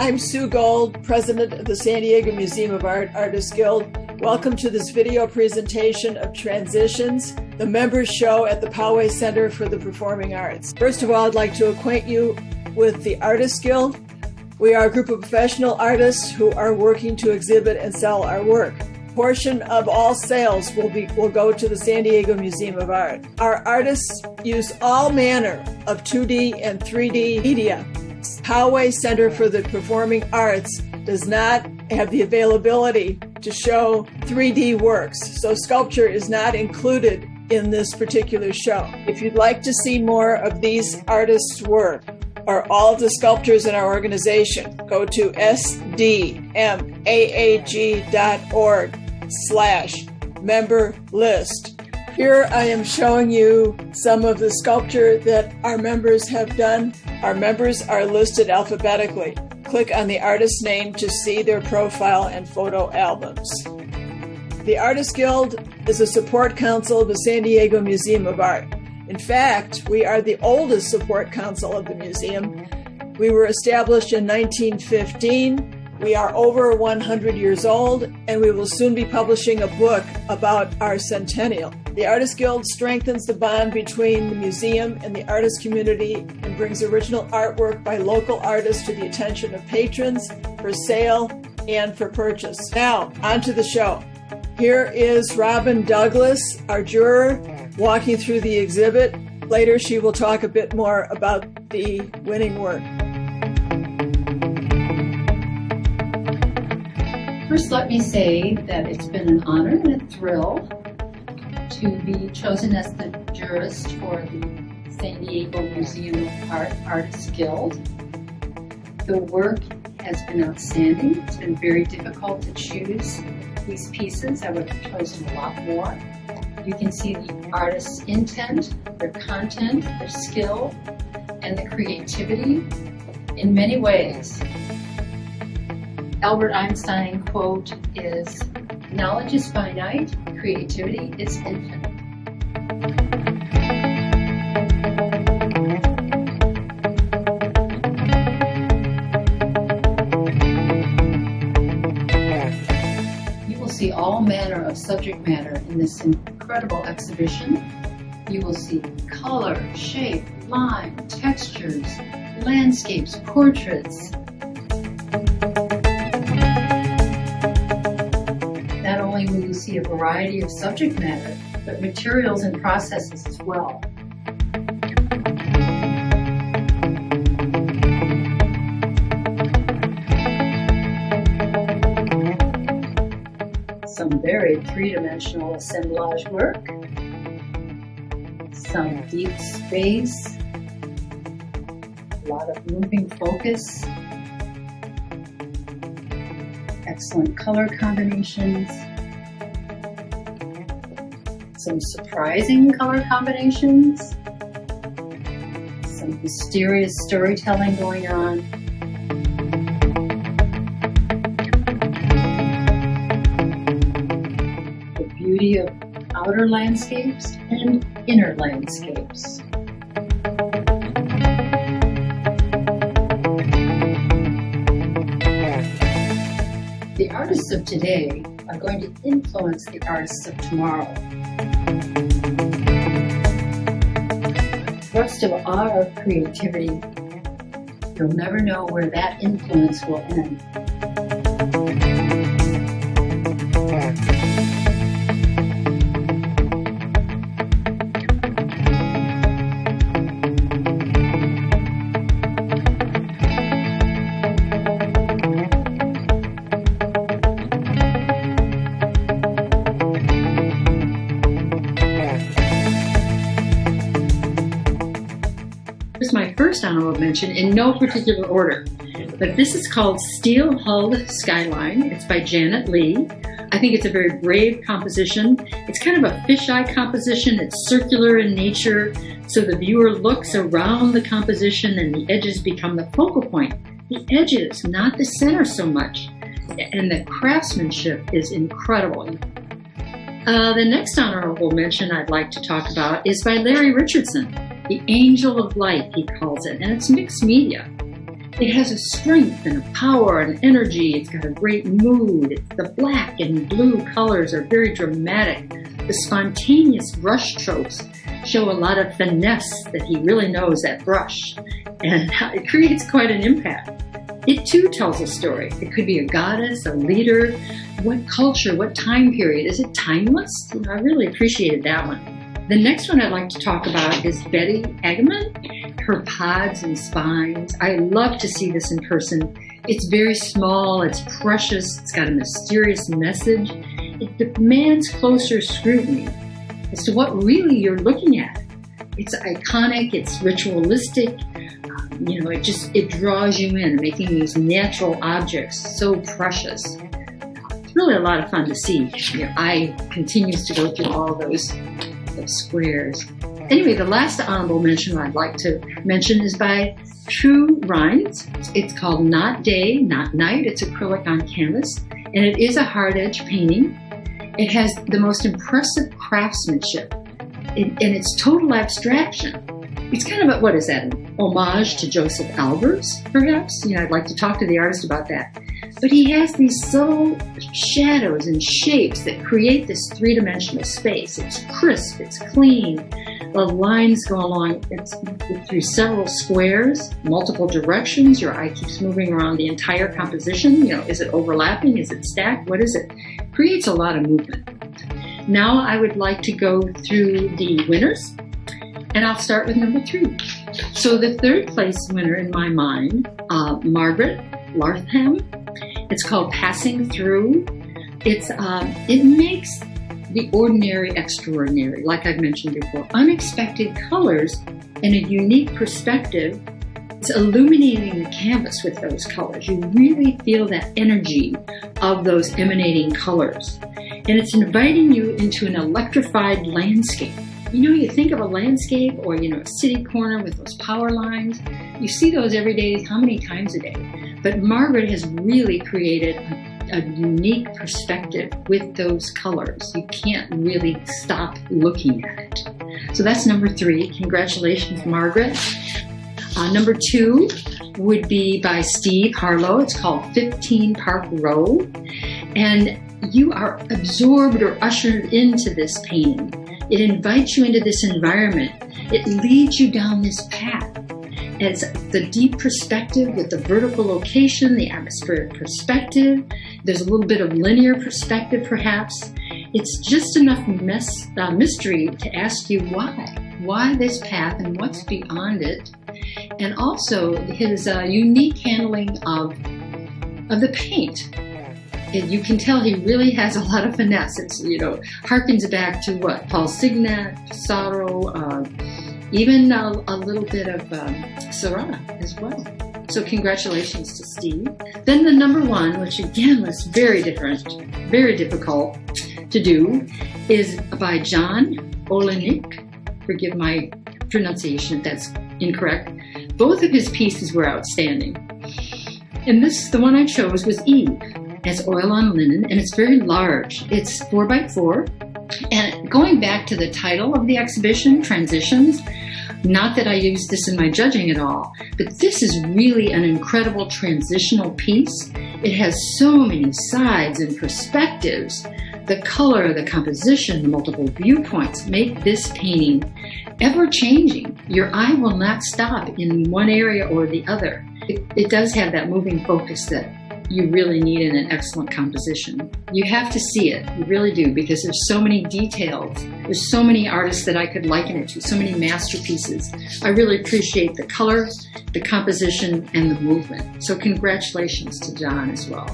I'm Sue Gold, President of the San Diego Museum of Art Artists Guild. Welcome to this video presentation of Transitions, the members show at the Poway Center for the Performing Arts. First of all, I'd like to acquaint you with the Artists Guild. We are a group of professional artists who are working to exhibit and sell our work. A portion of all sales will go to the San Diego Museum of Art. Our artists use all manner of 2D and 3D media. Poway Center for the Performing Arts does not have the availability to show 3D works, so sculpture is not included in this particular show. If you'd like to see more of these artists' work or all of the sculptors in our organization, go to sdmaag.org/member list. Here I am showing you some of the sculpture that our members have done. Our members are listed alphabetically. Click on the artist's name to see their profile and photo albums. The Artists Guild is a support council of the San Diego Museum of Art. In fact, we are the oldest support council of the museum. We were established in 1915. We are over 100 years old, and we will soon be publishing a book about our centennial. The Artists Guild strengthens the bond between the museum and the artist community and brings original artwork by local artists to the attention of patrons for sale and for purchase. Now, on to the show. Here is Robin Douglas, our juror, walking through the exhibit. Later, she will talk a bit more about the winning work. First, let me say that it's been an honor and a thrill to be chosen as the jurist for the San Diego Museum of Art Artists Guild. The work has been outstanding. It's been very difficult to choose these pieces. I would have chosen a lot more. You can see the artist's intent, their content, their skill, and the creativity in many ways. Albert Einstein quote is, "Knowledge is finite, creativity is infinite." You will see all manner of subject matter in this incredible exhibition. You will see color, shape, line, textures, landscapes, portraits. Not only will you see a variety of subject matter, but materials and processes as well. Some very three-dimensional assemblage work, some deep space, a lot of moving focus, excellent color combinations, some surprising color combinations, some mysterious storytelling going on. The beauty of outer landscapes and inner landscapes. The artists of today are going to influence the artists of tomorrow. The thrust of our creativity, you'll never know where that influence will end. My first honorable mention in no particular order, but this is called Steel Hulled Skyline. It's by Janet Lee. I think it's a very brave composition. It's kind of a fisheye composition. It's circular in nature, so the viewer looks around the composition and the edges become the focal point. The edges, not the center so much. And the craftsmanship is incredible. The next honorable mention I'd like to talk about is by Larry Richardson. The Angel of Light, he calls it, and it's mixed media. It has a strength and a power and energy. It's got a great mood. The black and blue colors are very dramatic. The spontaneous brush strokes show a lot of finesse that he really knows that brush. And it creates quite an impact. It too tells a story. It could be a goddess, a leader, what culture, what time period. Is it timeless? I really appreciated that one. The next one I'd like to talk about is Betty Hageman, her pods and spines. I love to see this in person. It's very small, it's precious, it's got a mysterious message. It demands closer scrutiny as to what really you're looking at. It's iconic, it's ritualistic. It draws you in, making these natural objects so precious. It's really a lot of fun to see. Your eye continues to go through all those squares. Anyway, the last honorable mention I'd like to mention is by True Rines. It's called Not Day, Not Night. It's acrylic on canvas, and it is a hard edge painting. It has the most impressive craftsmanship, and it's total abstraction. It's kind of what is that, an homage to Joseph Albers, perhaps? I'd like to talk to the artist about that. But he has these subtle shadows and shapes that create this three-dimensional space. It's crisp, it's clean. The lines go along through several squares, multiple directions. Your eye keeps moving around the entire composition. Is it overlapping? Is it stacked? What is it? Creates a lot of movement. Now I would like to go through the winners. And I'll start with number 3. So the third place winner in my mind, Margaret Lartham. It's called Passing Through. It makes the ordinary extraordinary, like I've mentioned before. Unexpected colors and a unique perspective. It's illuminating the canvas with those colors. You really feel that energy of those emanating colors. And it's inviting you into an electrified landscape. You think of a landscape or, a city corner with those power lines. You see those every day, how many times a day? But Margaret has really created a unique perspective with those colors. You can't really stop looking at it. So that's number 3. Congratulations, Margaret. Number 2 would be by Steve Harlow. It's called 15 Park Row. And you are absorbed or ushered into this painting. It invites you into this environment. It leads you down this path. It's the deep perspective with the vertical location, the atmospheric perspective. There's a little bit of linear perspective, perhaps. It's just enough mystery to ask you why. Why this path and what's beyond it. And also his unique handling of the paint. You can tell he really has a lot of finesse. It's, harkens back to what? Paul Signac, Pissarro, even a little bit of Seurat as well. So congratulations to Steve. Then the number 1, which again was very different, very difficult to do, is by John Olenek. Forgive my pronunciation if that's incorrect. Both of his pieces were outstanding. And the one I chose was Eve. It's oil on linen, and it's very large. It's 4x4. And going back to the title of the exhibition, Transitions, not that I use this in my judging at all, but this is really an incredible transitional piece. It has so many sides and perspectives. The color, the composition, the multiple viewpoints make this painting ever-changing. Your eye will not stop in one area or the other. It does have that moving focus that you really need in an excellent composition. You have to see it, you really do, because there's so many details. There's so many artists that I could liken it to, so many masterpieces. I really appreciate the color, the composition, and the movement. So congratulations to John as well.